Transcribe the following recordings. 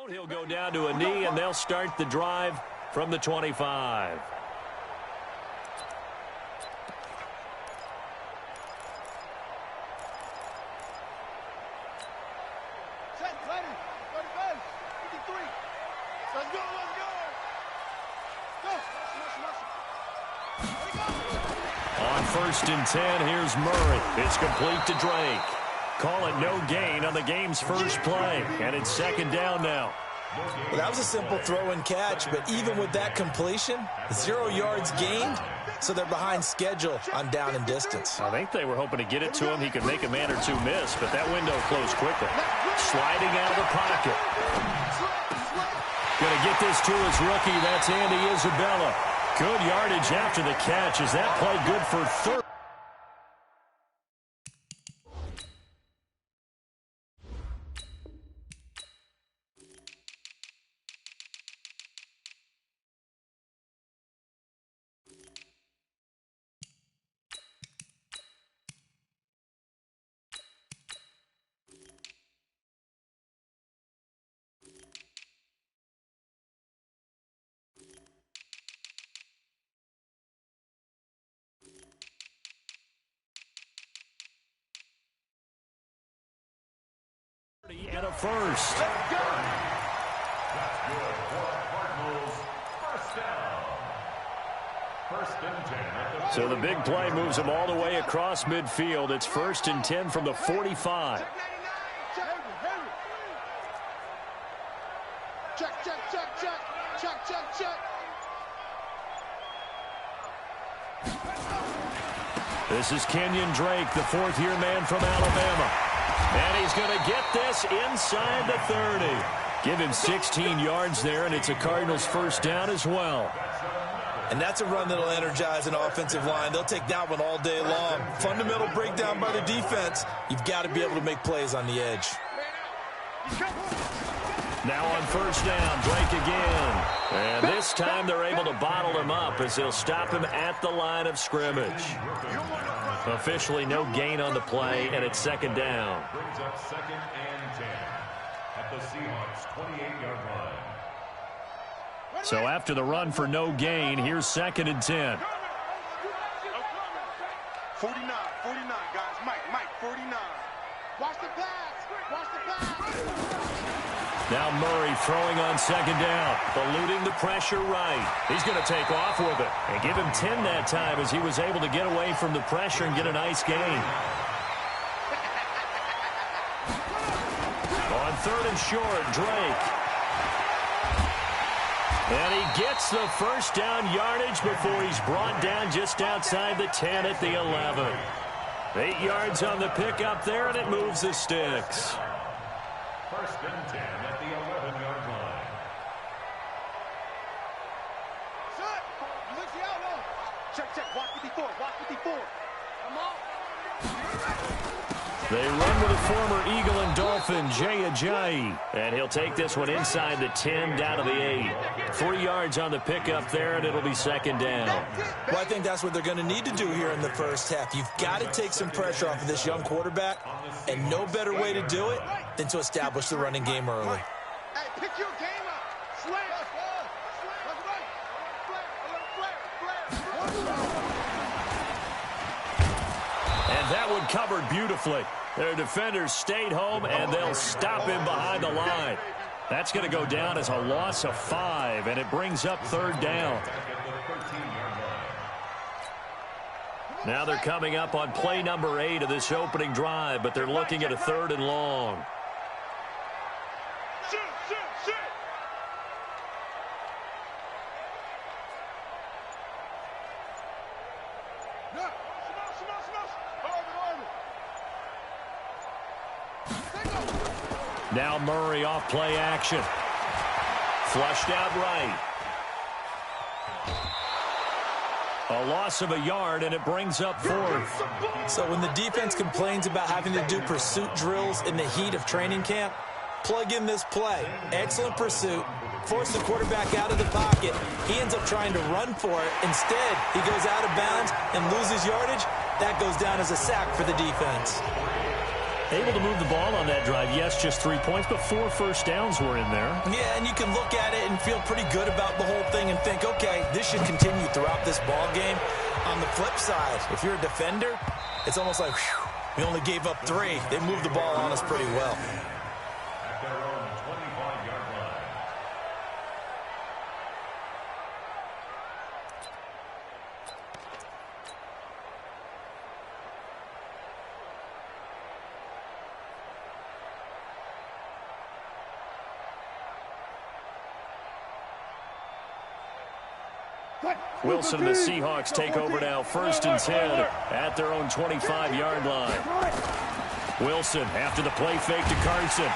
He'll go down to a knee, and they'll start the drive from the 25. On 1st and 10, here's Murray. It's complete to Drake. Call it no gain on the game's first play, and it's 2nd down now. Well, that was a simple throw and catch, but even with that completion, 0 yards gained, so they're behind schedule on down and distance. I think they were hoping to get it to him. He could make a man or two miss, but that window closed quickly. Sliding out of the pocket. Going to get this to his rookie. That's Andy Isabella. Good yardage after the catch. Is that play good for 30? And a first. So the big play moves him all the way across midfield. It's 1st and 10 from the 45. This is Kenyon Drake, the 4th-year man from Alabama. And he's going to get this inside the 30. Give him 16 yards there, and it's a Cardinals first down as well. And that's a run that'll energize an offensive line. They'll take that one all day long. Fundamental breakdown by the defense. You've got to be able to make plays on the edge. Now on first down, Drake again. And this time they're able to bottle him up as they'll stop him at the line of scrimmage. Officially no gain on the play, and it's 2nd down. Brings up 2nd and 10 at the Seahawks' 28-yard line. So after the run for no gain, here's 2nd and 10. 49, guys. Mike, 49. Watch the pass. Watch the pass. Now Murray throwing on 2nd down, eluding the pressure right. He's going to take off with it and give him 10 that time as he was able to get away from the pressure and get a nice gain. On 3rd and short, Drake. And he gets the first down yardage before he's brought down just outside the 10 at the 11. 8 yards on the pickup there, and it moves the sticks. 1st and 10 at the 11-yard line. Check. Watch 54. Come on. They run with a former Eagle and Dolphin, Jay Ajayi. And he'll take this one inside the 10 down to the 8. 3 yards on the pickup there, and it'll be 2nd down. Well, I think that's what they're going to need to do here in the first half. You've got to take some pressure off of this young quarterback, and no better way to do it than to establish the running game early. Hey, pick your game up. Slam. And that one covered beautifully. Their defenders stayed home, and they'll stop him behind the line. That's going to go down as a loss of 5, and it brings up 3rd down. Now they're coming up on play number 8 of this opening drive, but they're looking at a 3rd and long. Now Murray off play action. Flushed out right. A loss of a yard, and it brings up 4th. So when the defense complains about having to do pursuit drills in the heat of training camp, plug in this play. Excellent pursuit. Force the quarterback out of the pocket. He ends up trying to run for it. Instead, he goes out of bounds and loses yardage. That goes down as a sack for the defense. Able to move the ball on that drive. Yes, just 3 points, but 4 first downs were in there. Yeah, and you can look at it and feel pretty good about the whole thing and think, okay, this should continue throughout this ball game. On the flip side, if you're a defender, it's almost like, whew, we only gave up 3. They moved the ball on us pretty well. At their own 25-yard line. Wilson and the Seahawks take over now, 1st and 10 at their own 25-yard line. Wilson after the play fake to Carson.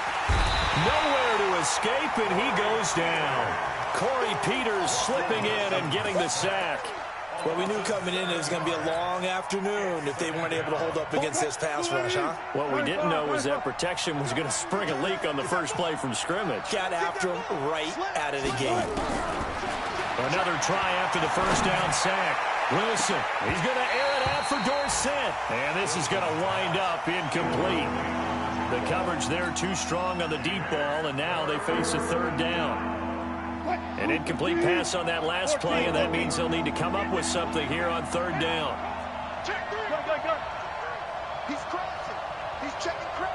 Nowhere to escape, and he goes down. Corey Peters slipping in and getting the sack. Well, we knew coming in it was going to be a long afternoon if they weren't able to hold up against this pass rush, huh? What we didn't know was that protection was going to spring a leak on the first play from scrimmage. Got after him right out of the gate. Another try after the first down sack. Wilson, he's going to air it out for Dorsett. And this is going to wind up incomplete. The coverage there too strong on the deep ball, and now they face a 3rd down. An incomplete pass on that last play, and that means they'll need to come up with something here on 3rd down. He's crossing. He's checking crack.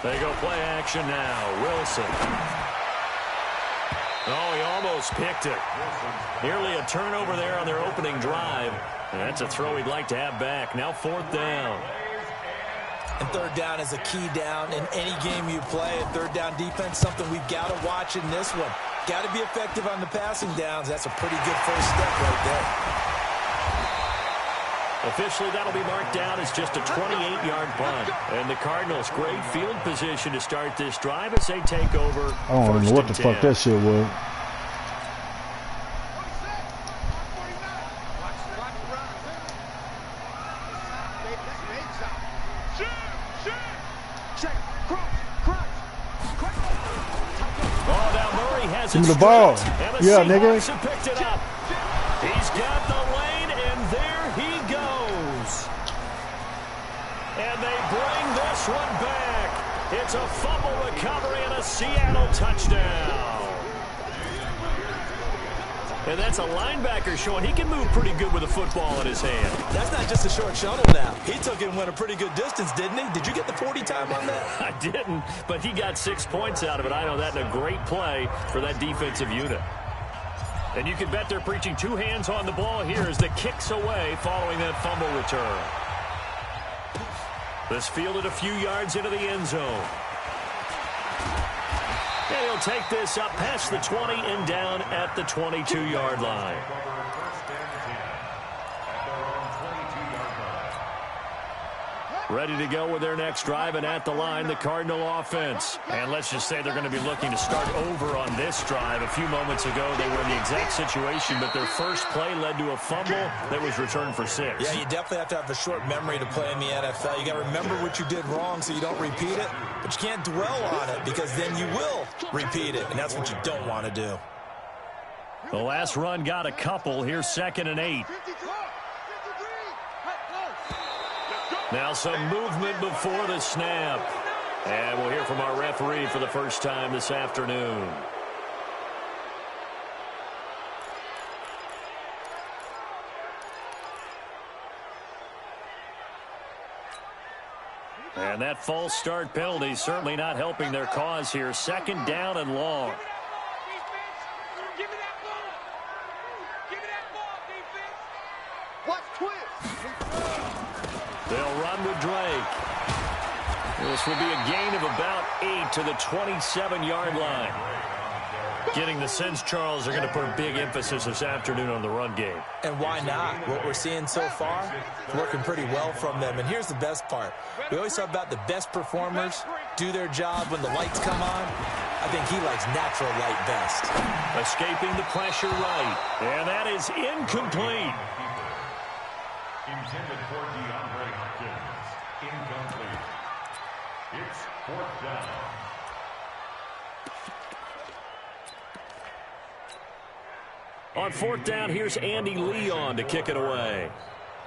They go play action now. Wilson. Oh, he almost picked it. Nearly a turnover there on their opening drive. And that's a throw he'd like to have back. Now 4th down. And 3rd down is a key down in any game you play. And 3rd down defense, something we've got to watch in this one. Got to be effective on the passing downs. That's a pretty good first step right there. Officially, that'll be marked down as just a 28-yard punt. And the Cardinals, great field position to start this drive as they take over. I don't know what the fuck that shit was. Oh, now Murray has Give me the ball. Yeah, nigga. Picked it up. He's got the lane, and there he goes. And they bring this one back. It's a fumble recovery and a Seattle touchdown. And that's a linebacker showing he can move pretty good with a football in his hand. That's not just a short shuttle now. He took it and went a pretty good distance, didn't he? Did you get the 40 time on that? I didn't, but he got 6 points out of it. I know that in a great play for that defensive unit. And you can bet they're preaching 2 hands on the ball here as the kicks away following that fumble return. This fielded a few yards into the end zone. And he'll take this up past the 20 and down at the 22-yard line. Ready to go with their next drive, and at the line, the Cardinal offense. And let's just say they're going to be looking to start over on this drive. A few moments ago, they were in the exact situation, but their first play led to a fumble that was returned for 6. Yeah, you definitely have to have a short memory to play in the NFL. You got to remember what you did wrong so you don't repeat it, but you can't dwell on it because then you will repeat it, and that's what you don't want to do. The last run got a couple. Here's 2nd and 8. Now some movement before the snap. And we'll hear from our referee for the first time this afternoon. And that false start penalty certainly not helping their cause here. 2nd down and long. They'll run with Drake. This will be a gain of about 8 to the 27-yard line. Getting the sense, Charles, they're going to put a big emphasis this afternoon on the run game. And why not? What we're seeing so far, working pretty well from them. And here's the best part. We always talk about the best performers do their job when the lights come on. I think he likes natural light best. Escaping the pressure right. And that is incomplete. Intended for DeAndre Hopkins. Incomplete. It's 4th down. On 4th down, here's Andy Leon to kick it away.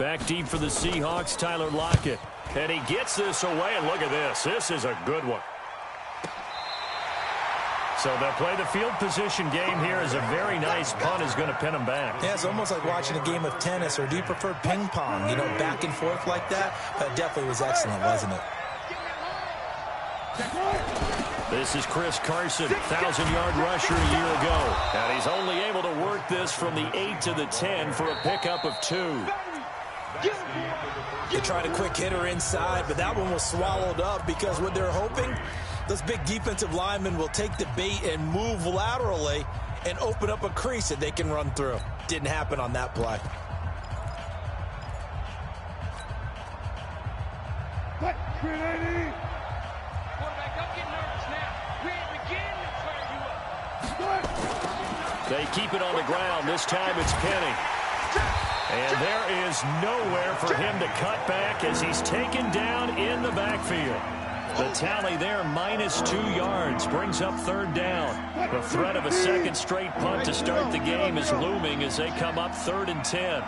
Back deep for the Seahawks, Tyler Lockett. And he gets this away, and look at this. This is a good one. So they'll play the field position game here as a very nice punt is going to pin them back. Yeah, it's almost like watching a game of tennis, or do you prefer ping pong, you know, back and forth like that? But it definitely was excellent, wasn't it? This is Chris Carson, 1,000-yard rusher a year ago. And he's only able to work this from the 8 to the 10 for a pickup of 2. They tried a quick hitter inside, but that one was swallowed up because what they're hoping, those big defensive linemen will take the bait and move laterally and open up a crease that they can run through. Didn't happen on that play. They keep it on the ground. This time it's Penny. And there is nowhere for him to cut back as he's taken down in the backfield. The tally there, -2 yards, brings up 3rd down. The threat of a second straight punt to start the game is looming as they come up 3rd and 10.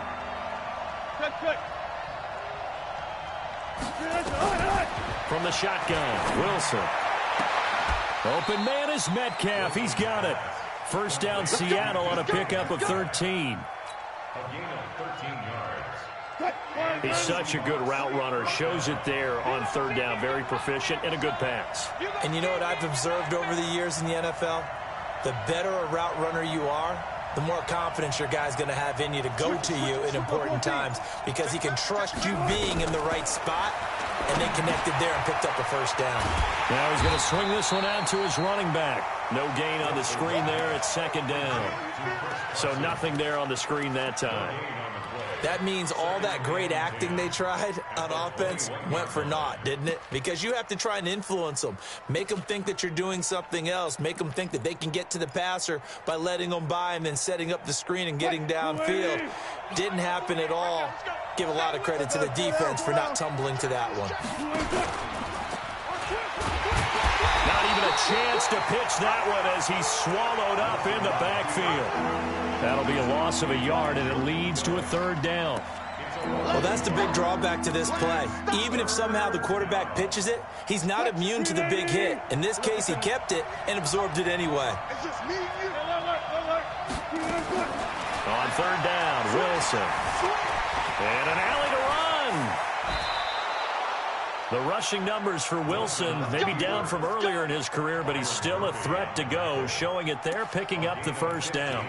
From the shotgun, Wilson. Open man is Metcalf. He's got it. First down, Seattle on a pickup of 13. A gain of 13 yards. He's such a good route runner. Shows it there on 3rd down. Very proficient and a good pass. And you know what I've observed over the years in the NFL? The better a route runner you are, the more confidence your guy's going to have in you to go to you in important times because he can trust you being in the right spot, and they connected there and picked up a first down. Now he's going to swing this one out to his running back. No gain on the screen there. It's 2nd down. So nothing there on the screen that time. That means all that great acting they tried on offense went for naught, didn't it? Because you have to try and influence them. Make them think that you're doing something else. Make them think that they can get to the passer by letting them by and then setting up the screen and getting downfield. Didn't happen at all. Give a lot of credit to the defense for not tumbling to that one. Not even a chance to pitch that one as he's swallowed up in the backfield. That'll be a loss of a yard, and it leads to a 3rd down. Well, that's the big drawback to this play. Even if somehow the quarterback pitches it, he's not immune to the big hit. In this case, he kept it and absorbed it anyway. On 3rd down, Wilson. And an alley to run. The rushing numbers for Wilson may be down from earlier in his career, but he's still a threat to go, showing it there, picking up the 1st down.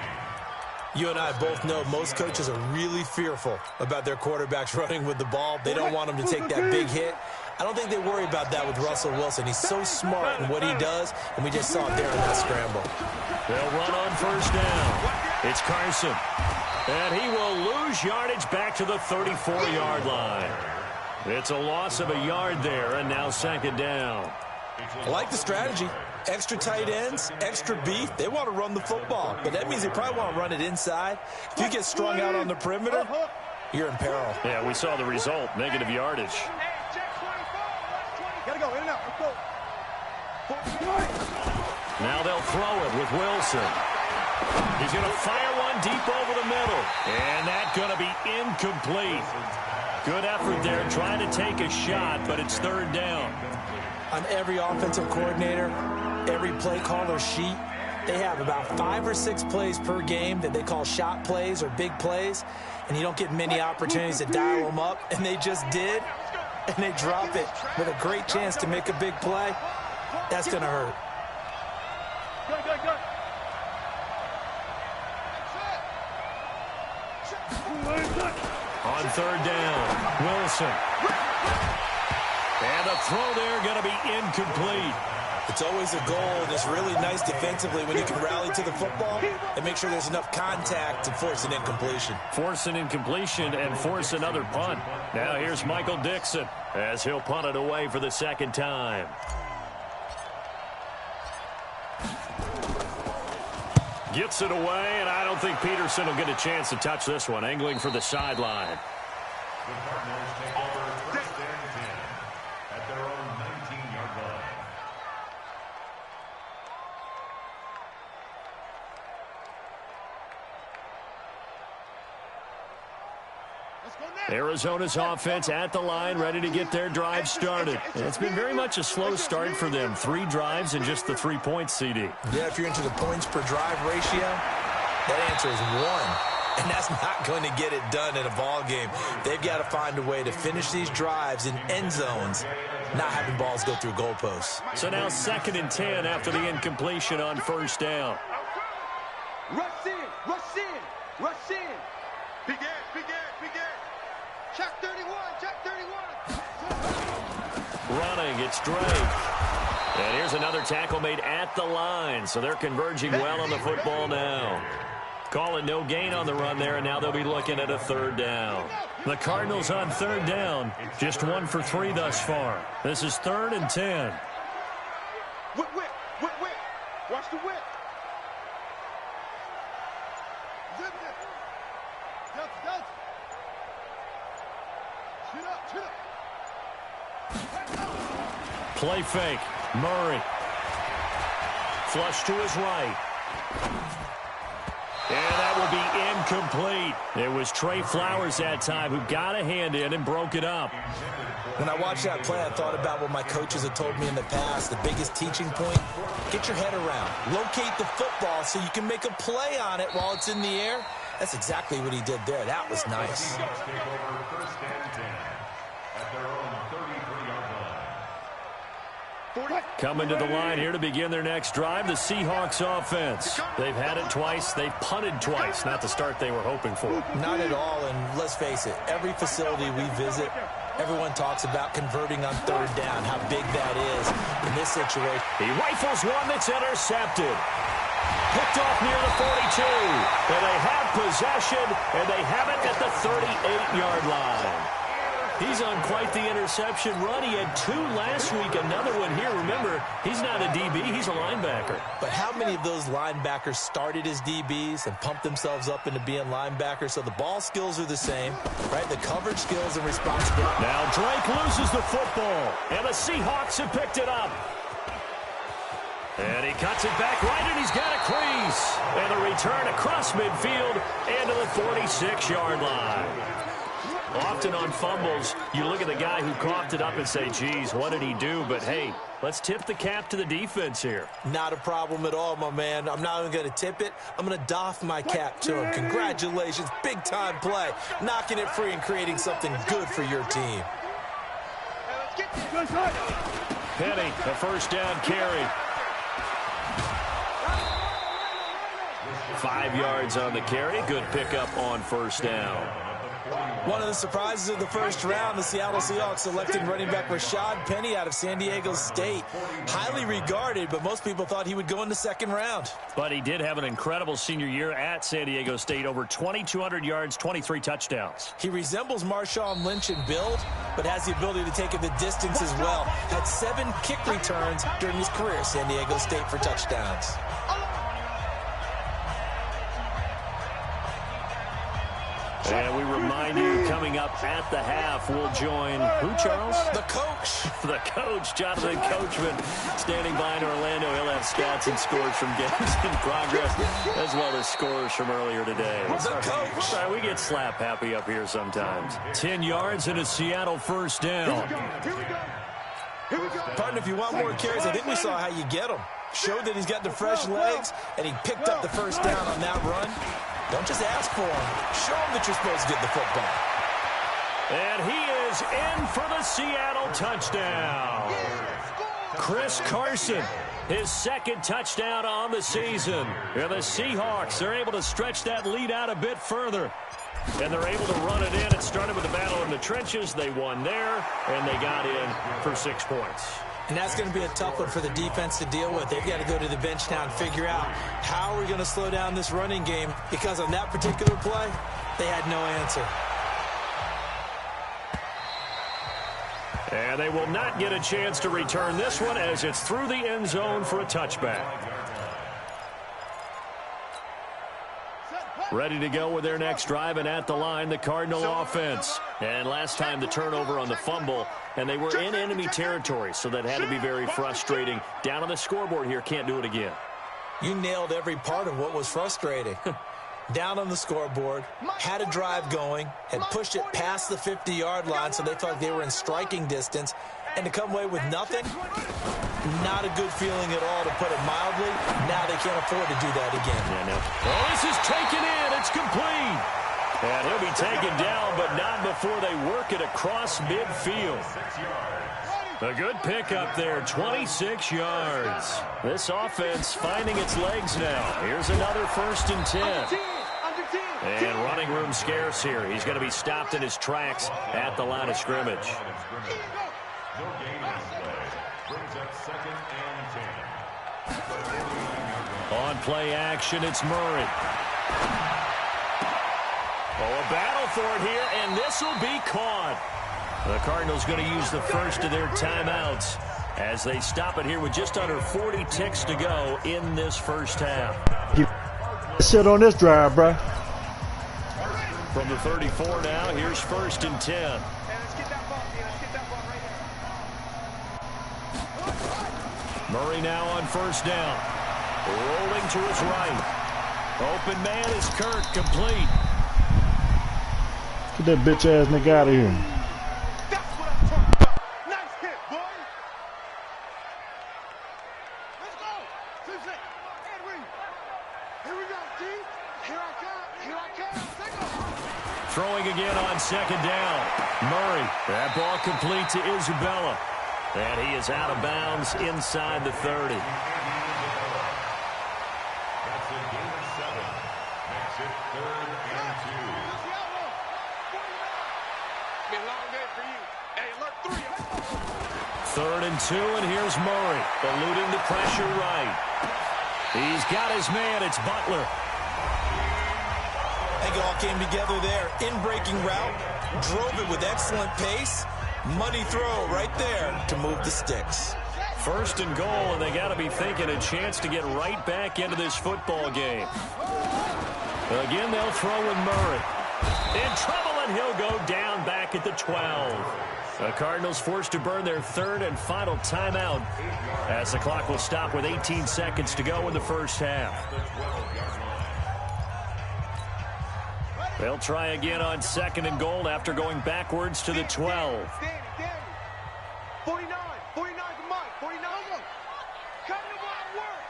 You and I both know most coaches are really fearful about their quarterbacks running with the ball. They don't want them to take that big hit. I don't think they worry about that with Russell Wilson. He's so smart in what he does, and we just saw it there in that scramble. They'll run on 1st down. It's Carson. And he will lose yardage back to the 34-yard line. It's a loss of a yard there, and now 2nd down. I like the strategy. Extra tight ends, extra beef. They want to run the football, but that means they probably want to run it inside. If you get strung out on the perimeter, you're in peril. Yeah, we saw the result, negative yardage. Gotta go, in and out. Let's go. Now they'll throw it with Wilson. He's going to fire one deep over the middle, and that's going to be incomplete. Good effort there, trying to take a shot, but it's 3rd down. On every offensive coordinator, every play caller sheet, they have about 5 or 6 plays per game that they call shot plays or big plays, and you don't get many opportunities to dial them up, and they just did, and they drop it with a great chance to make a big play. That's going to hurt. On 3rd down, Wilson. And the throw there going to be incomplete. It's always a goal, and it's really nice defensively when you can rally to the football and make sure there's enough contact to force an incompletion. Force an incompletion and force another punt. Now here's Michael Dixon as he'll punt it away for the 2nd time. Gets it away, and I don't think Peterson will get a chance to touch this one. Angling for the sideline. The Cardinals take over 1st and 10 at their own 19-yard line. Let's Arizona's offense at the line, ready to get their drive started. And it's been very much a slow start for them. 3 drives and just the 3 points, CD. Yeah, if you're into the points per drive ratio, that answer is 1. And that's not going to get it done in a ball game. They've got to find a way to finish these drives in end zones, not having balls go through goalposts. So now 2nd and 10 after the incompletion on 1st down. Rush in, rush in, rush in. Big ass, big ass, big ass. Check 31, check 31. Running, it's Drake. And here's another tackle made at the line. So they're converging well on the football now. Call it no gain on the run there, and now they'll be looking at a 3rd down. The Cardinals on 3rd down. Just 1 for 3 thus far. This is 3rd and 10. Whip, whip, whip, whip. Watch the whip. Zip it. Delta. Shoot up, shoot up. Play fake. Murray. Flush to his right. And that will be incomplete. It was Trey Flowers that time who got a hand in and broke it up. When I watched that play, I thought about what my coaches had told me in the past. The biggest teaching point, get your head around. Locate the football so you can make a play on it while it's in the air. That's exactly what he did there. That was nice. Coming to the line here to begin their next drive, the Seahawks offense. They've had it twice. They've punted twice. Not the start they were hoping for. Not at all, and let's face it, every facility we visit, everyone talks about converting on 3rd down, how big that is in this situation. He rifles one that's intercepted. Picked off near the 42. And they have possession, and they have it at the 38-yard line. He's on quite the interception run. He had 2 last week, another one here. Remember, he's not a DB, he's a linebacker. But how many of those linebackers started as DBs and pumped themselves up into being linebackers? So the ball skills are the same, right? The coverage skills and responsibility. Now Drake loses the football, and the Seahawks have picked it up. And he cuts it back right, and he's got a crease. And the return across midfield and to the 46-yard line. Often on fumbles, you look at the guy who coughed it up and say, geez, what did he do? But, hey, let's tip the cap to the defense here. Not a problem at all, my man. I'm not even going to tip it. I'm going to doff my cap to him. Congratulations. Big-time play. Knocking it free and creating something good for your team. Penny, the 1st down carry. 5 yards on the carry. Good pickup on 1st down. One of the surprises of the 1st round, the Seattle Seahawks selecting running back Rashad Penny out of San Diego State. Highly regarded, but most people thought he would go in the 2nd round. But he did have an incredible senior year at San Diego State. Over 2,200 yards, 23 touchdowns. He resembles Marshawn Lynch in build, but has the ability to take it the distance as well. Had 7 kick returns during his career at San Diego State for touchdowns. And we remind you, coming up at the half, we'll join who, Charles? The coach. The coach, Jonathan Coachman, standing by in Orlando. He'll have stats and scores from games in progress, as well as scores from earlier today. The coach. Sorry, we get slap happy up here sometimes. 10 yards and a Seattle 1st down. Partner, if you want more carries, I think we saw how you get them. Showed that he's got the fresh legs, and he picked up the 1st down on that run. Don't just ask for him. Show him that you're supposed to get the football. And he is in for the Seattle touchdown. Chris Carson, his 2nd touchdown on the season. And the Seahawks are able to stretch that lead out a bit further. And they're able to run it in. It started with a battle in the trenches. They won there, and they got in for 6 points. And that's going to be a tough one for the defense to deal with. They've got to go to the bench now and figure out how are we going to slow down this running game, because on that particular play, they had no answer. And they will not get a chance to return this one as it's through the end zone for a touchback. Ready to go with their next drive, and at the line, the Cardinal offense. And last time the turnover on the fumble, and they were in enemy territory, so that had to be very frustrating. Down on the scoreboard here, can't do it again. You nailed every part of what was frustrating. down on the scoreboard, had a drive going, had pushed it past the 50-yard line so they felt like they were in striking distance, and to come away with nothing, not a good feeling at all, to put it mildly. Now they can't afford to do that again. Yeah, no. Oh, this is taken in. It's complete. And he'll be taken down, but not before they work it across midfield. A good pickup there, 26 yards. This offense finding its legs now. Here's another 1st and 10. And running room scarce here. He's going to be stopped in his tracks at the line of scrimmage. No gain on play. Brings up 2nd and 10. On play action, it's Murray. Oh, a battle for it here, and this will be caught. The Cardinals going to use the first of their timeouts as they stop it here with just under 40 ticks to go in this first half. Sit on this drive, bro. From the 34 now, here's 1st and 10. Murray now on 1st down. Rolling to his right. Open man is Kirk, complete. Get that bitch ass nigga out of here. That's what I'm talking about. Nice hit, boy. Let's go. Henry. Here we go, D. Here I come. Here I come. Take off. Throwing again on 2nd down. Murray. That ball complete to Isabella. And he is out of bounds inside the 30. That's a gain of 7. Makes it 3rd and 2. Be a long day for you. Hey, alert 3. 3rd and 2, and here's Murray, eluding the pressure right. He's got his man. It's Butler. I think it all came together there. In-breaking route, drove it with excellent pace. Money throw right there to move the sticks. 1st and goal, and they got to be thinking a chance to get right back into this football game. Again, they'll throw with Murray. In trouble, and he'll go down back at the 12. The Cardinals forced to burn their 3rd and final timeout as the clock will stop with 18 seconds to go in the first half. They'll try again on 2nd and goal after going backwards to the 12. 49 to Mike. 49. Come to my work.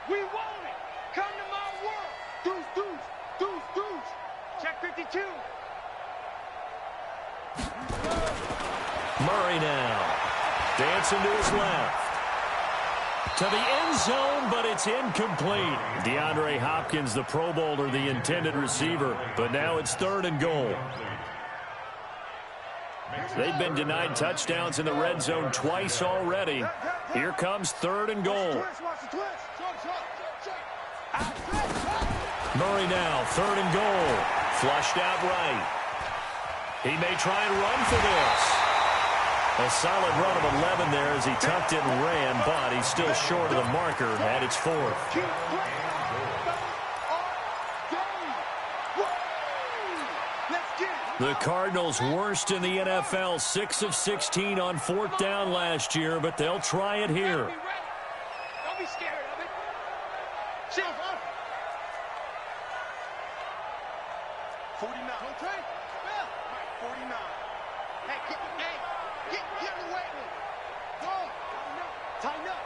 We want it. Come to my work. Deuce. Check 52. Murray now. Dancing to his left. To the end zone, but it's incomplete. DeAndre Hopkins, the Pro Bowler, the intended receiver. But now it's 3rd and goal. They've been denied touchdowns in the red zone twice already. Here comes 3rd and goal. Murray now, 3rd and goal. Flushed out right. He may try and run for this. A solid run of 11 there as he tucked it and ran, but he's still short of the marker, and it's 4th. The Cardinals worst in the NFL, 6 of 16 on 4th down last year, but they'll try it here. Don't be scared of it. Chill, 49. Okay? Yeah. 49. Hey, get in the way. Go. Tighten up.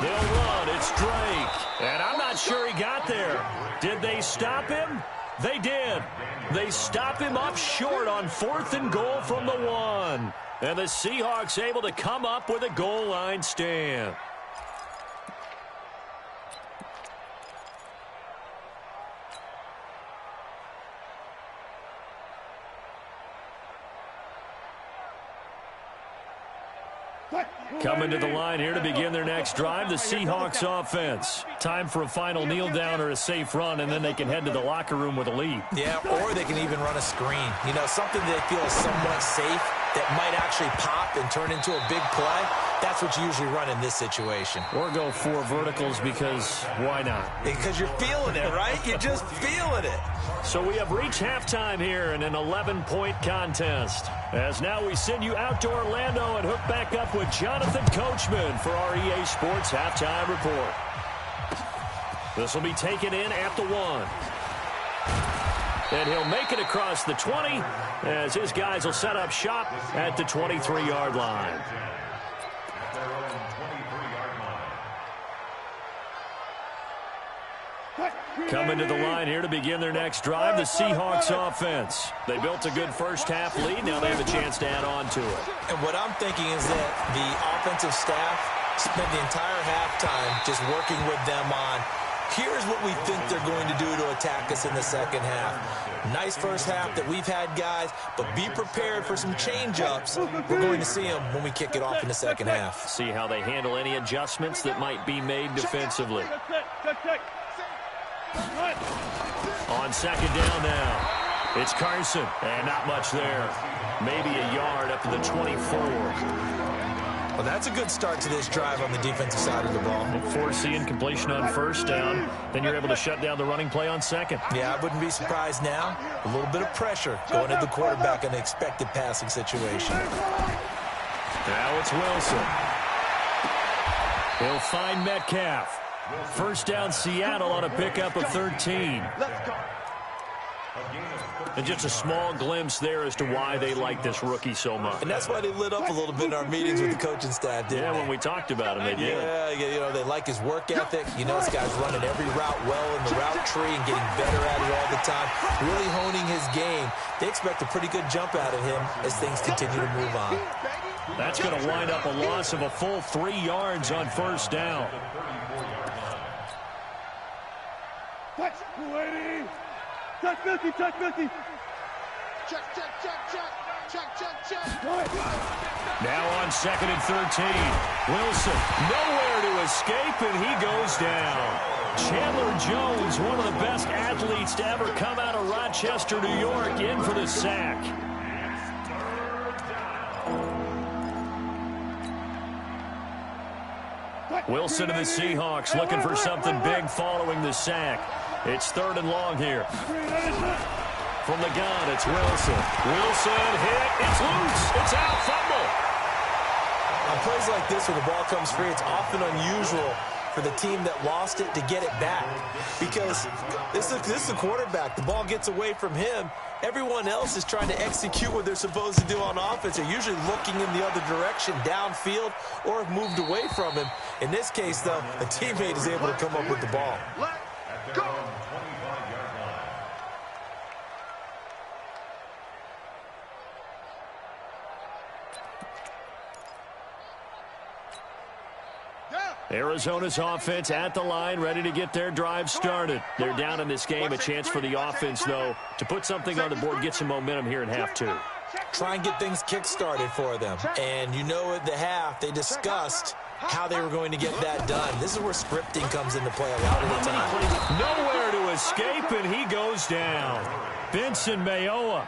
They'll run. It's Drake. And I'm not sure he got there. Did they stop him? They did. They stop him up short on 4th and goal from the 1. And the Seahawks able to come up with a goal line stand. Coming to the line here to begin their next drive, the Seahawks offense. Time for a final kneel down or a safe run, and then they can head to the locker room with a lead. Yeah, or they can even run a screen. You know, something they feel is somewhat safe that might actually pop and turn into a big play. That's what you usually run in this situation. Or go 4 verticals because why not? Because you're feeling it, right? You're just feeling it. So we have reached halftime here in an 11-point contest. As now we send you out to Orlando and hook back up with Jonathan Coachman for our EA Sports Halftime Report. This will be taken in at the 1. And he'll make it across the 20 as his guys will set up shop at the 23-yard line. At their own 23-yard line. Coming to the line here to begin their next drive, the Seahawks offense. They built a good first-half lead. Now they have a chance to add on to it. And what I'm thinking is that the offensive staff spent the entire halftime just working with them on, here's what we think they're going to do to attack us in the second half. Nice first half that we've had, guys, but be prepared for some change-ups. We're going to see them when we kick it off in the second half. See how they handle any adjustments that might be made defensively. On second down now, it's Carson, and not much there. Maybe a yard up to the 24. Well, that's a good start to this drive on the defensive side of the ball. Forcing completion on first down. Then you're able to shut down the running play on second. Yeah, I wouldn't be surprised now. A little bit of pressure going at the quarterback in an expected passing situation. Now it's Wilson. He'll find Metcalf. First down Seattle on a pickup of 13. And just a small glimpse there as to why they like this rookie so much. And that's why they lit up a little bit in our meetings with the coaching staff, didn't they? When we talked about him, they did. Yeah, you know, they like his work ethic. You know, this guy's running every route well in the route tree and getting better at it all the time, really honing his game. They expect a pretty good jump out of him as things continue to move on. That's going to wind up a loss of a full 3 yards on first down. Touch, lady. Touch 50, touch 50. Check, check, check, check. Check, check, check. Now on second and 13. Wilson, nowhere to escape, and he goes down. Chandler Jones, one of the best athletes to ever come out of Rochester, New York, in for the sack. Wilson and the Seahawks looking for something big following the sack. It's third and long here. From the gun, it's Wilson. Wilson hit. It's loose. It's out. Fumble. On plays like this where the ball comes free, it's often unusual for the team that lost it to get it back. Because this is the quarterback. The ball gets away from him. Everyone else is trying to execute what they're supposed to do on offense. They're usually looking in the other direction, downfield, or have moved away from him. In this case, though, a teammate is able to come up with the ball. At their own 25-yard line. Arizona's offense at the line, ready to get their drive started. They're down in this game. A chance for the offense, though, to put something on the board, get some momentum here in half two. Try and get things kick-started for them. And you know at the half, they discussed how they were going to get that done. This is where scripting comes into play a lot of the time. Nowhere to escape, and he goes down. Benson Mayowa.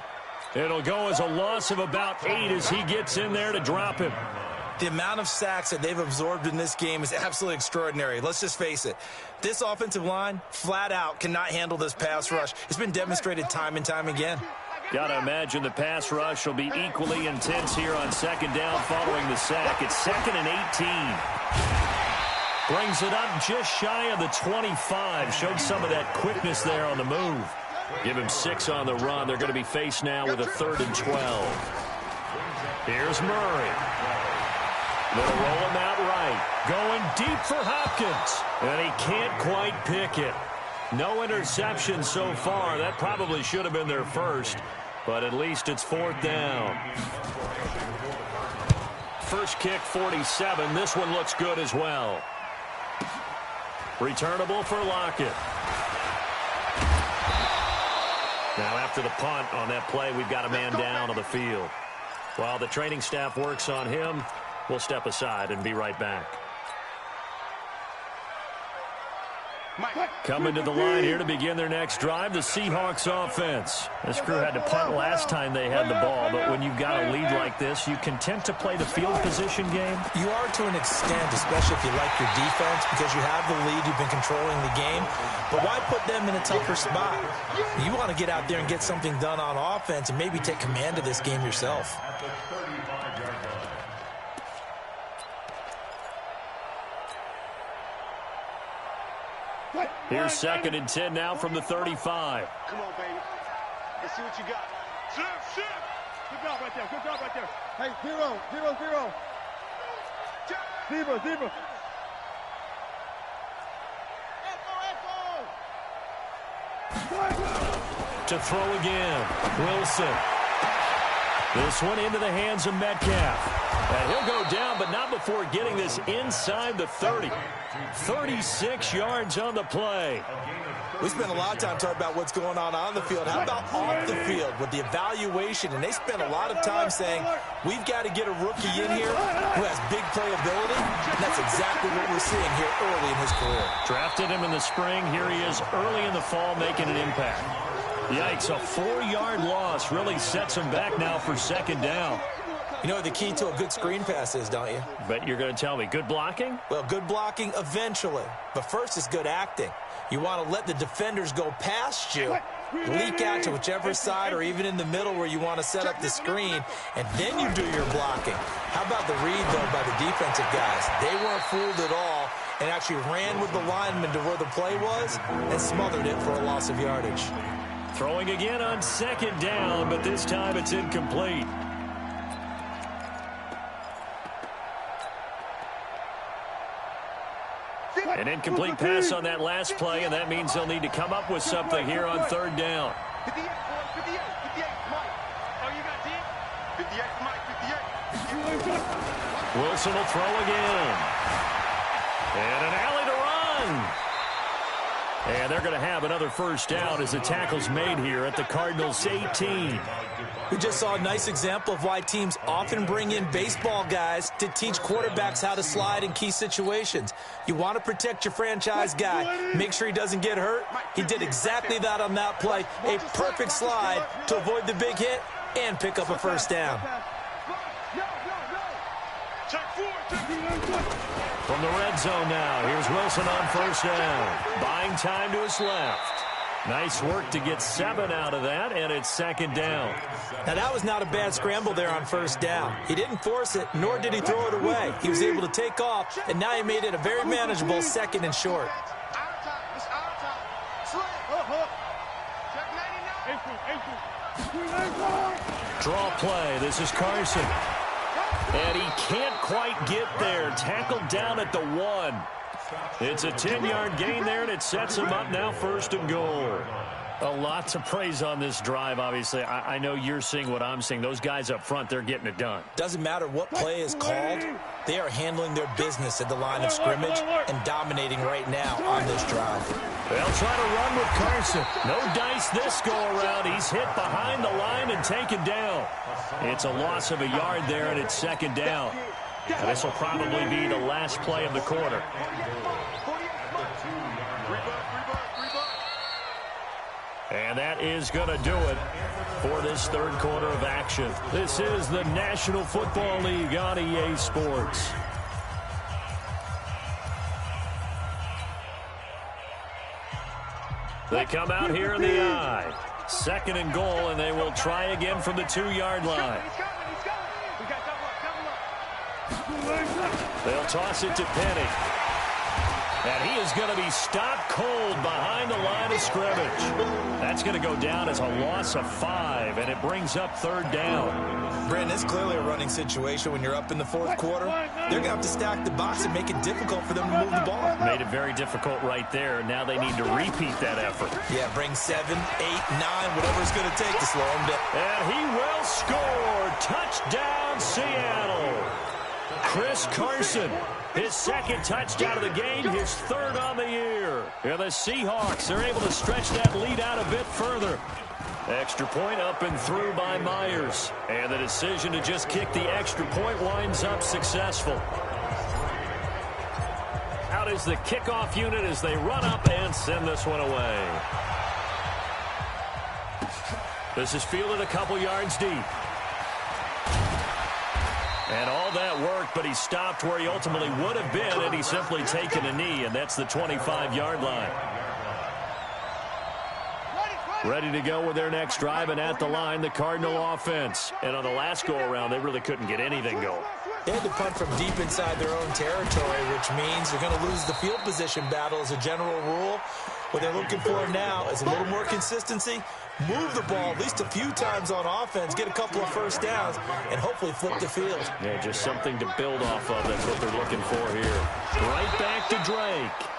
It'll go as a loss of about 8 as he gets in there to drop him. The amount of sacks that they've absorbed in this game is absolutely extraordinary. Let's just face it. This offensive line, flat out, cannot handle this pass rush. It's been demonstrated time and time again. Got to imagine the pass rush will be equally intense here on second down following the sack. It's second and 18. Brings it up just shy of the 25. Showed some of that quickness there on the move. Give him 6 on the run. They're going to be faced now with a 3rd and 12. Here's Murray. They'll roll him out right. Going deep for Hopkins. And he can't quite pick it. No interception so far. That probably should have been their first. But at least it's 4th down. First kick, 47. This one looks good as well. Returnable for Lockett. Now after the punt on that play, we've got a man down on the field. While the training staff works on him, we'll step aside and be right back. Coming to the line here to begin their next drive, the Seahawks offense. This crew had to punt last time they had the ball, but when you've got a lead like this, you content to play the field position game? You are to an extent, especially if you like your defense, because you have the lead, you've been controlling the game. But why put them in a tougher spot? You want to get out there and get something done on offense and maybe take command of this game yourself. At the 35-yard line. Here's 2nd and 10 now from the 35. Come on, baby. Let's see what you got. Shift. Good job right there. Good job right there. Hey, 0. Zebra. To throw again. Wilson. This one into the hands of Metcalf. And he'll go down, but not before getting this inside the 30. 36 yards on the play. We spent a lot of time talking about what's going on the field. How about off the field with the evaluation? And they spent a lot of time saying, we've got to get a rookie in here who has big playability. And that's exactly what we're seeing here early in his career. Drafted him in the spring. Here he is early in the fall making an impact. Yikes, a 4-yard loss really sets him back now for 2nd down. You know what the key to a good screen pass is, don't you? But you're going to tell me, good blocking? Well, good blocking eventually. But first is good acting. You want to let the defenders go past you, leak out to whichever side or even in the middle where you want to set up the screen, and then you do your blocking. How about the read, though, by the defensive guys? They weren't fooled at all and actually ran with the lineman to where the play was and smothered it for a loss of yardage. Throwing again on 2nd down, but this time it's incomplete. An incomplete pass on that last play, and that means they'll need to come up with something here on 3rd down. 58, Mike. Oh, you got D? 58, Mike, 58. Wilson will throw again. And an alley to run. And they're going to have another 1st down as the tackle's made here at the Cardinals' 18. We just saw a nice example of why teams often bring in baseball guys to teach quarterbacks how to slide in key situations. You want to protect your franchise guy. Make sure he doesn't get hurt. He did exactly that on that play. A perfect slide to avoid the big hit and pick up a 1st down. From the red zone now, here's Wilson on 1st down. Buying time to his left. Nice work to get 7 out of that, and it's 2nd down. Now, that was not a bad scramble there on 1st down. He didn't force it, nor did he throw it away. He was able to take off, and now he made it a very manageable 2nd and short. Draw play. This is Carson. And he can't quite get there. Tackled down at the 1. It's a 10-yard gain there, and it sets him up now 1st and goal. A lot to praise on this drive, obviously. I know you're seeing what I'm seeing. Those guys up front, they're getting it done. Doesn't matter what play is called. They are handling their business at the line of scrimmage and dominating right now on this drive. They'll try to run with Carson. No dice this go-around. He's hit behind the line and taken down. It's a loss of a yard there, and it's 2nd down. And this will probably be the last play of the quarter. And that is going to do it for this 3rd quarter of action. This is the National Football League on EA Sports. They come out here in the I. 2nd and goal, and they will try again from the 2-yard line. They'll toss it to Penny. And he is going to be stopped cold behind the line of scrimmage. That's going to go down as a loss of 5, and it brings up 3rd down. Brandon, it's clearly a running situation when you're up in the 4th quarter. They're going to have to stack the box and make it difficult for them to move the ball. Made it very difficult right there. Now they need to repeat that effort. Yeah, bring 7, 8, 9, whatever it's going to take to slow them down. And he will score. Touchdown, Seattle. Chris Carson, his 2nd touchdown of the game, his 3rd on the year. And the Seahawks are able to stretch that lead out a bit further. Extra point up and through by Myers. And the decision to just kick the extra point winds up successful. Out is the kickoff unit as they run up and send this one away. This is fielded a couple yards deep. And all that worked, but he stopped where he ultimately would have been, and he's simply taken a knee, and that's the 25-yard line. Ready to go with their next drive, and at the line, the Cardinal offense. And on the last go-around, they really couldn't get anything going. They had to punt from deep inside their own territory, which means they're going to lose the field position battle as a general rule. What they're looking for now is a little more consistency, move the ball at least a few times on offense, get a couple of first downs, and hopefully flip the field. Yeah, just something to build off of. That's what they're looking for here. Right back to Drake.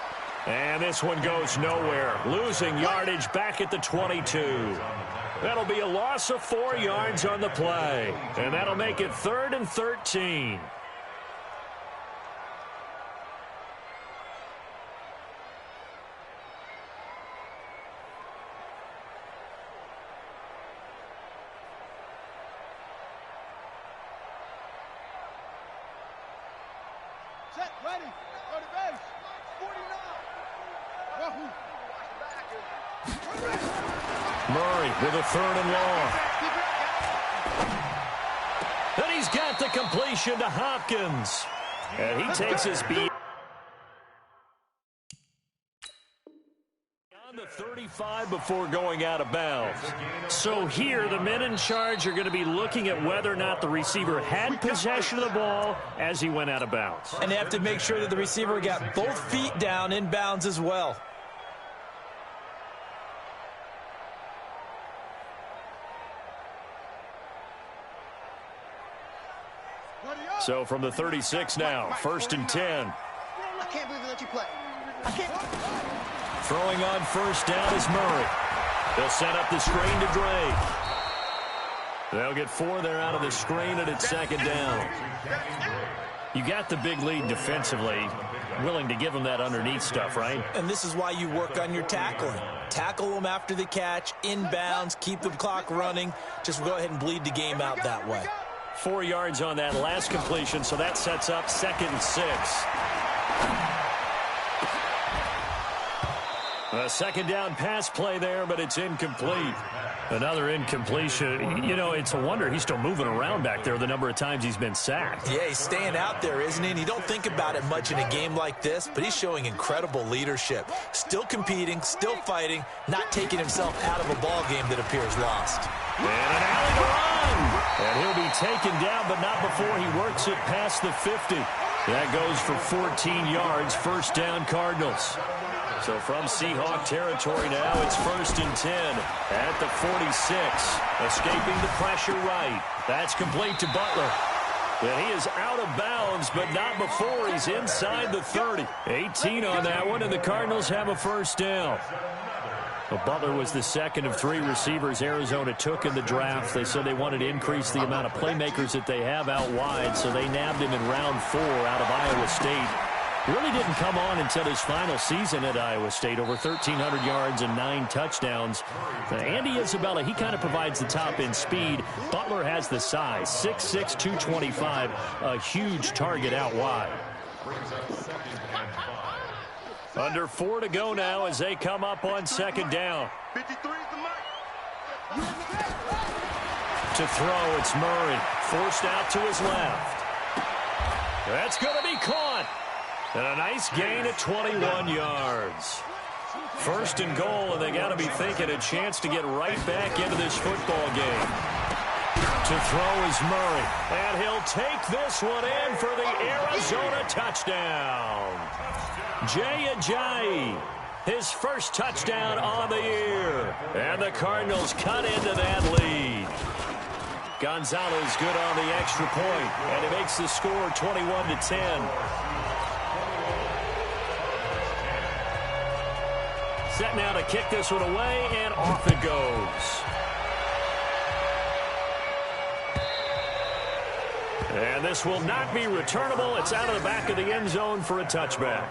And this one goes nowhere. Losing yardage back at the 22. That'll be a loss of 4 yards on the play. And that'll make it 3rd and 13. Set, ready. Go to base. 49. Wahoo. Murray with a 3rd and long. Then he's got the completion to Hopkins. And he takes his beat. On the 35 before going out of bounds. So here, the men in charge are going to be looking at whether or not the receiver had possession of the ball as he went out of bounds. And they have to make sure that the receiver got both feet down in bounds as well. So from the 36 now, 1st and 10. I can't believe they let you play. I can't. Throwing on 1st down is Murray. They'll set up the screen to Drake. They'll get 4 there out of the screen, and it's 2nd down. You got the big lead defensively. Willing to give them that underneath stuff, right? And this is why you work on your tackling. Tackle them after the catch, inbounds, keep the clock running. Just go ahead and bleed the game out that way. 4 yards on that last completion, so that sets up 2nd and 6. A 2nd down pass play there, but it's incomplete. Another incompletion. You know, it's a wonder he's still moving around back there the number of times he's been sacked. Yeah, he's staying out there, isn't he? And you don't think about it much in a game like this, but he's showing incredible leadership. Still competing, still fighting, not taking himself out of a ball game that appears lost. And an alley to run. And he'll be taken down, but not before he works it past the 50. That goes for 14 yards, 1st down Cardinals. So from Seahawk territory now, it's 1st and 10 at the 46. Escaping the pressure right. That's complete to Butler. And he is out of bounds, but not before he's inside the 30. 18 on that one, and the Cardinals have a 1st down. Well, Butler was the 2nd of 3 receivers Arizona took in the draft. They said they wanted to increase the amount of playmakers that they have out wide, so they nabbed him in round 4 out of Iowa State. Really didn't come on until his final season at Iowa State, over 1,300 yards and 9 touchdowns. Andy Isabella, he kind of provides the top-end speed. Butler has the size, 6'6", 225, a huge target out wide. Under 4 to go now as they come up on 2nd down. 53 is the mark. To throw, it's Murray. Forced out to his left. That's going to be caught. And a nice gain at 21 yards. 1st and goal, and they got to be thinking a chance to get right back into this football game. To throw is Murray. And he'll take this one in for the Arizona touchdown. Jay Ajayi, his 1st touchdown on the year. And the Cardinals cut into that lead. Gonzalez good on the extra point, and it makes the score 21-10. Set now to kick this one away, and off it goes. And this will not be returnable. It's out of the back of the end zone for a touchback.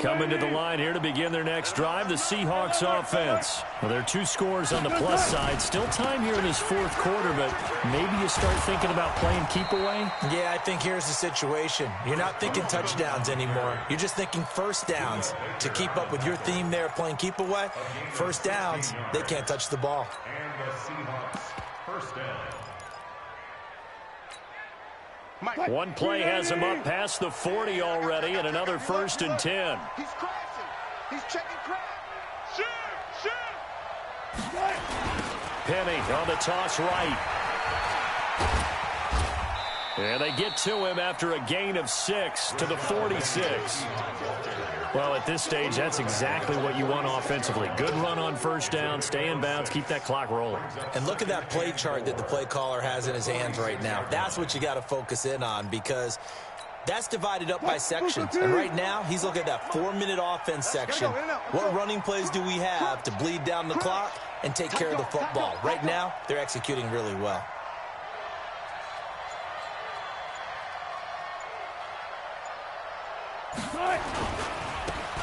Coming to the line here to begin their next drive, the Seahawks offense. Well, there are 2 scores on the plus side. Still time here in this fourth quarter, but maybe you start thinking about playing keep away? Yeah, I think here's the situation. You're not thinking touchdowns anymore. You're just thinking first downs. To keep up with your theme there, playing keep away, first downs, they can't touch the ball. And the Seahawks first down. One play has him up past the 40 already, and another 1st and 10. He's crashing. He's checking crash. Shoot! Penny on the toss right. And they get to him after a gain of 6 to the 46. Well, at this stage, that's exactly what you want offensively. Good run on first down, stay in bounds, keep that clock rolling. And look at that play chart that the play caller has in his hands right now. That's what you got to focus in on, because that's divided up by sections. And right now, he's looking at that 4-minute offense section. What running plays do we have to bleed down the clock and take care of the football? Right now, they're executing really well.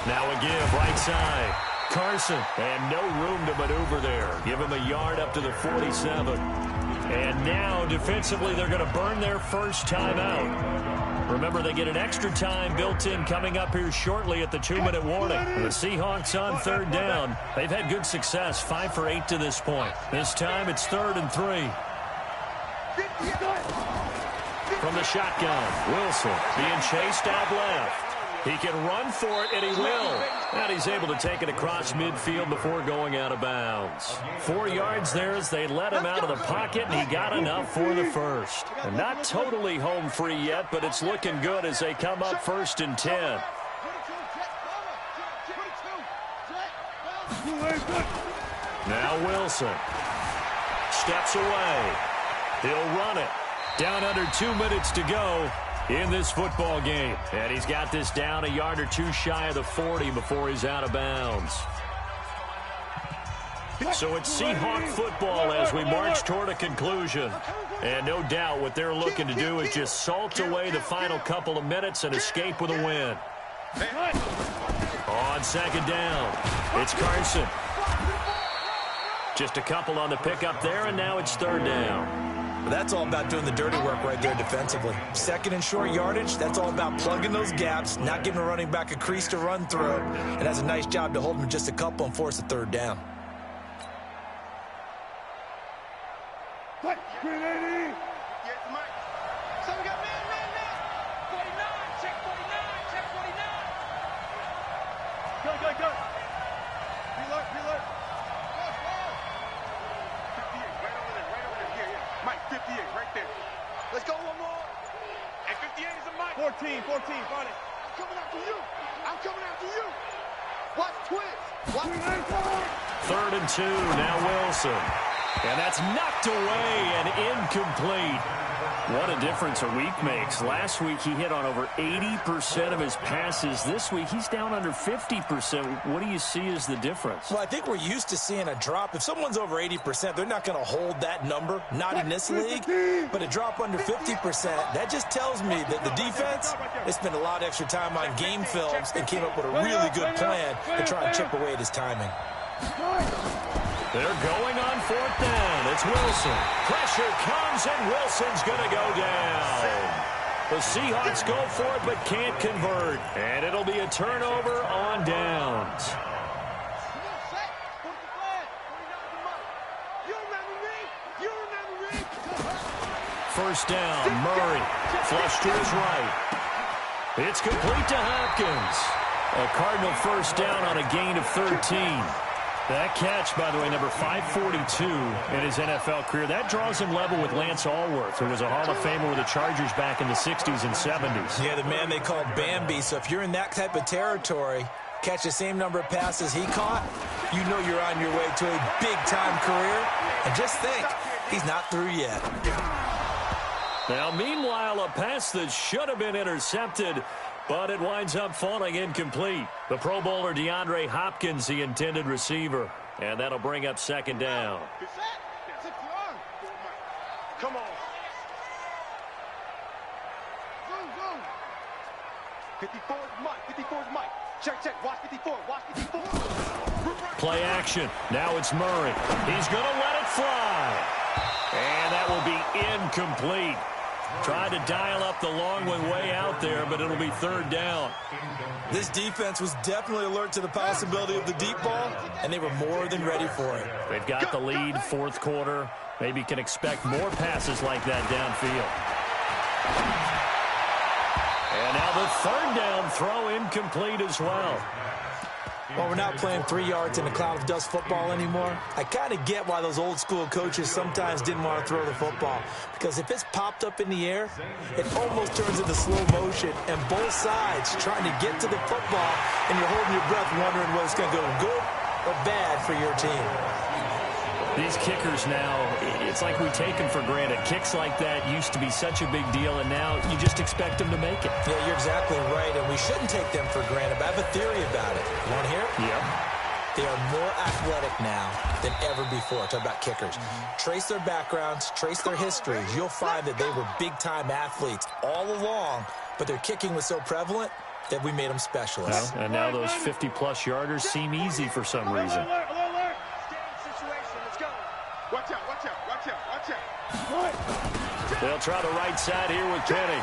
Now a give, right side. Carson, and no room to maneuver there. Give him a yard up to the 47. And now, defensively, they're going to burn their first timeout. Remember, they get an extra time built in coming up here shortly at the 2-minute warning. The Seahawks on 3rd down. They've had good success, 5 for 8 to this point. This time, it's 3rd and 3. From the shotgun, Wilson being chased out left. He can run for it, and he will. And he's able to take it across midfield before going out of bounds. 4 yards there as they let him out of the pocket, and he got enough for the first. And not totally home free yet, but it's looking good as they come up 1st and 10. Now Wilson steps away. He'll run it. Down under 2 minutes to go in this football game. And he's got this down a yard or 2 shy of the 40 before he's out of bounds. So it's Seahawk football as we march toward a conclusion. And no doubt what they're looking to do is just salt away the final couple of minutes and escape with a win. On 2nd down, it's Carson. Just a couple on the pickup there, and now it's 3rd down. That's all about doing the dirty work right there defensively. 2nd and short yardage, that's all about plugging those gaps, not giving a running back a crease to run through. And that's a nice job to hold him just a couple and force a 3rd down. Let's go one more. And 58 is a mic. 14, find it. I'm coming after you. I'm coming after you. Watch twist. Watch 3rd and 2, now Wilson. And that's knocked away and incomplete. What a difference a week makes. Last week he hit on over 80% of his passes. This week he's down under 50%. What do you see as the difference? Well, I think we're used to seeing a drop. If someone's over 80%, they're not going to hold that number, not in this league. But a drop under 50%, that just tells me that the defense, they spent a lot of extra time on game films and came up with a really good plan to try and chip away at his timing. They're going on 4th down. It's Wilson. Pressure comes, and Wilson's going to go down. The Seahawks go for it, but can't convert. And it'll be a turnover on downs. First down, Murray. Flush to his right. It's complete to Hopkins. A Cardinal first down on a gain of 13. That catch, by the way, number 542 in his NFL career. That draws him level with Lance Allworth, who was a Hall of Famer with the Chargers back in the 60s and 70s. Yeah, the man they called Bambi. So if you're in that type of territory, catch the same number of passes he caught, you know you're on your way to a big-time career. And just think, he's not through yet. Now, meanwhile, a pass that should have been intercepted, but it winds up falling incomplete. The Pro Bowler DeAndre Hopkins, the intended receiver. And that'll bring up 2nd down. Come on. 54 is Mike. 54 is Mike. Check, check. Watch 54. Watch 54. Play action. Now it's Murray. He's going to let it fly. And that will be incomplete. Tried to dial up the long one way out there, but it'll be third down. This defense was definitely alert to the possibility of the deep ball, and they were more than ready for it. They've got the lead, fourth quarter. Maybe can expect more passes like that downfield. And now the third down throw incomplete as well. Well, we're not playing 3 yards in a cloud of dust football anymore. I kind of get why those old school coaches sometimes didn't want to throw the football. Because if it's popped up in the air, it almost turns into slow motion. And both sides trying to get to the football, and you're holding your breath wondering whether it's going to go good or bad for your team. These kickers now, it's like we take them for granted. Kicks like that used to be such a big deal, and now you just expect them to make it. Yeah, you're exactly right, and we shouldn't take them for granted. But I have a theory about it. You want to hear it? Yeah. They are more athletic now than ever before. Talk about kickers. Trace their backgrounds, trace their histories. You'll find that they were big-time athletes all along, but their kicking was so prevalent that we made them specialists. Well, and now those 50-plus yarders seem easy for some reason. Watch out, watch out, watch out, watch out. They'll try the right side here with Penny.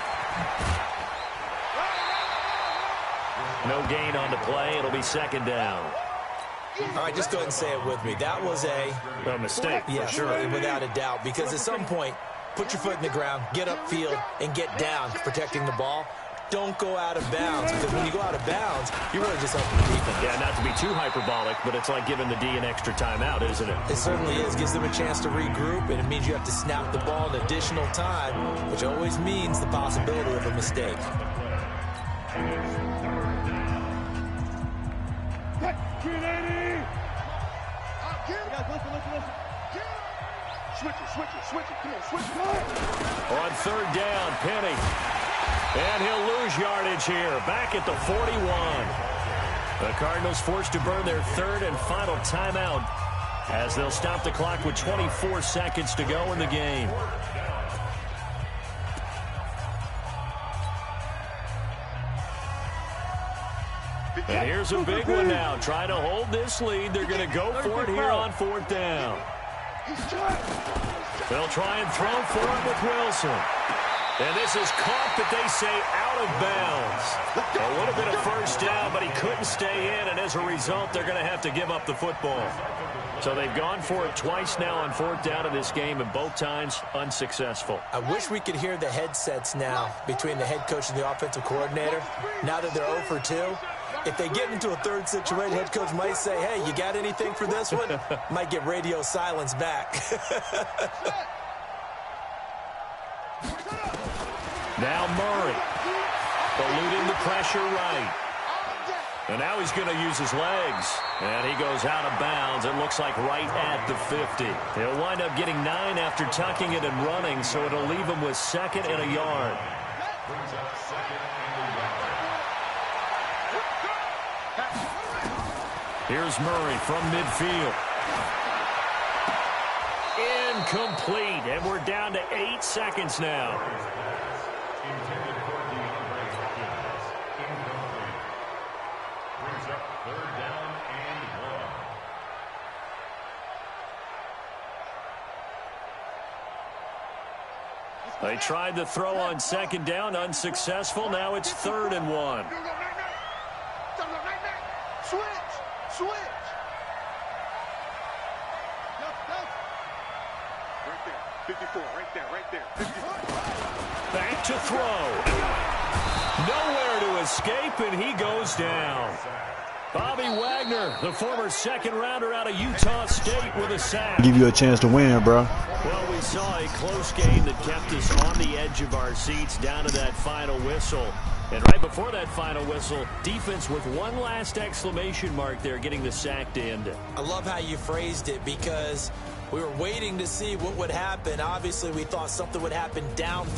No gain on the play. It'll be second down. All right, just go ahead and say it with me. That was a mistake, yeah, for sure. Without a doubt, because at some point, put your foot in the ground, get upfield, and get down protecting the ball. Don't go out of bounds, because when you go out of bounds, you're really just helping the defense. Yeah, not to be too hyperbolic, but it's like giving the D an extra timeout, isn't it? It certainly is. Gives them a chance to regroup, and it means you have to snap the ball an additional time, which always means the possibility of a mistake. Switch it. Come on, switch it. On third down, Penny. And he'll lose yardage here, back at the 41. The Cardinals forced to burn their third and final timeout as they'll stop the clock with 24 seconds to go in the game. And here's a big one now. Trying to hold this lead. They're going to go for it here on fourth down. They'll try and throw for it with Wilson. And this is caught, but they say out of bounds. It would have been a first down, but he couldn't stay in, and as a result, they're going to have to give up the football. So they've gone for it twice now on fourth down in this game, and both times unsuccessful. I wish we could hear the headsets now between the head coach and the offensive coordinator. Now that they're 0 for 2, if they get into a third situation, head coach might say, hey, you got anything for this one? Might get radio silence back. Now Murray, eluding the pressure right. And now he's going to use his legs. And he goes out of bounds. It looks like right at the 50. He'll wind up getting 9 after tucking it and running, so it'll leave him with second and a yard. Here's Murray from midfield. Incomplete, and we're down to 8 seconds now. They tried to throw on second down, unsuccessful. Now it's 3rd and 1. Switch. Right there. 54. Right there. 54. Back to throw. Nowhere to escape, and he goes down. Bobby Wagner, the former second-rounder out of Utah State, with a sack. Give you a chance to win, bro. Well, we saw a close game that kept us on the edge of our seats down to that final whistle. And right before that final whistle, defense with one last exclamation mark there, getting the sack to end it. I love how you phrased it, because we were waiting to see what would happen. Obviously, we thought something would happen down.